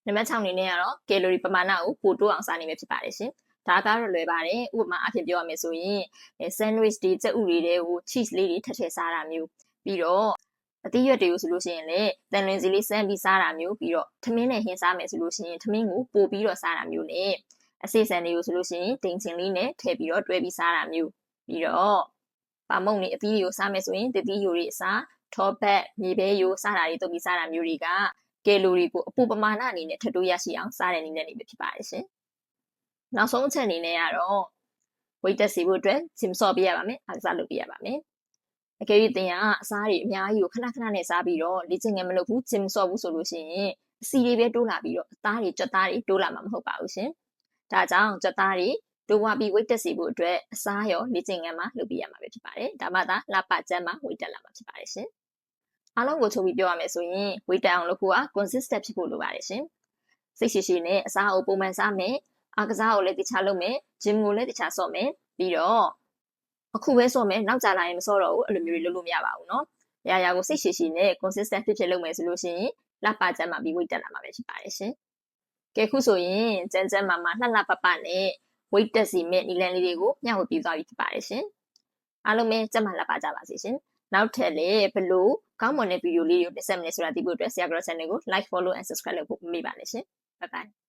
နံပါတ်6အနေနဲ့ကတော့ကယ်လိုရီပမာဏကိုပိုတိုးအောင်စားနေမယ်ဖြစ်ပါတယ်ရှင်ဒါကတော့လွယ်ပါတယ်ဥပမာအဖြစ်ပြောရမယ်ဆိုရင် sandwich တွေကြက်ဥတွေတွေကို cheese လေးတွေထည့်စားတာမျိုးပြီးတော့အသီးရွက်တွေကိုဆိုလို့ရှိရင်လည်းတန်လွင်စီလေးစမ်းပြီးစားတာမျိုးပြီးတော့ထမင်းနဲ့ဟင်းစားမယ်ဆိုလို့ရှိရင်ထမင်းကိုပို့ပြီးတော့စားတာမျိုးနဲ့အစိစံတွေကိုဆိုလို့ရှိရင်တင်ချင်လေးနဲ့ထည့်ပြီးတော့တွဲပြီးစားတာမျိုးပြီးတော့ပါမုံတွေအသီးတွေကိုစားမယ်ဆိုရင်တသီးယိုတွေအစားထောပတ်မြေပဲယိုစားတာတွေတုပ်ပြီးစားတာမျိုးတွေကကယ်လိုရီကိုအပူပမာဏအနေနဲ့ထပ်တိုးရရှိအောင်စားတဲ့နည်းနဲ့နေပဲဖြစ်ပါတယ်ရှင်နောက်ဆုံးအချက်အနေနဲ့ကတော့ weight တက်စီဖို့အတွက် gym ဆော့ပေးရပါမယ်အားကစားလုပ်ပေးရပါမယ်အကယ်၍သင်ကအစားတွေအများကြီးကိုခဏခဏနဲ့စားပြီးတော့လေ့ကျင့်ငယ်မလုပ်ဘူး gym ဆော့ဘူးဆိုလို့ရှိရင်အစီတွေပဲတိုးလာပြီးတော့အသားတွေကြွက်သားတွေတိုးလာမှာမဟုတ်ပါဘူးရှင်ဒါကြောင့်ကြွက်သားတွေတိုးဝါပြီး weight တက်စီဖို့အတွက်အစားရောလေ့ကျင့်ငယ်မှာလုပ်ပေးရမှာပဲဖြစ်ပါတယ်ဒါမှသာလှပကျန်းမှာ weight တက်လာမှာဖြစ်ပါတယ်ရှင်အားလုံးကိုချုပ်ပြီးပြောရမယ်ဆိုရင် weight တက်အောင်လုပ်ဖို့က consistent ဖြစ်ဖို့လိုပါတယ်ရှင်စိတ်ရှိရှိနဲ့အစားအုပ်ပုံမှန်စားမယ်အားကစားကိုလည်းတခြားလုပ်မယ် gym ကိုလည်းတခြားဆော့မယ်ပြီးတော့အခုပဲဆော့မယ်နောက်ကြလာရင်မဆော့တော့ဘူးအဲ့လိုမျိုးတွေလုပ်လို့မရပါဘူးเนาะရာရာကိုစိတ်ရှိရှိနဲ့ consistent ဖြစ်လုပ်မယ်ဆိုလို့ရှိရင်လှပကျန်းမှာပြီး weight တက်လာမှာပဲဖြစ်ပါတယ်ရှင်ကဲခုဆိုရင်ကျန်းမာလှလှပပနဲ့ weight တက်စီမဲ့နည်းလမ်းလေးတွေကိုမျှဝေပြသွားပြီဖြစ်ပါတယ်ရှင်အားလုံးပဲကျန်းမာလှပကြပါစေရှင်နောက်ထပ်လည်းဘလို့ကောင်းမွန်တဲ့ဗီဒီယိုလေးတွေကိုတင်ဆက်မယ်ဆိုတာသိဖို့အတွက်ဆရာကတော် channel ကို like follow and subscribe လုပ်ဖို့မမေ့ပါနဲ့ရှင် bye bye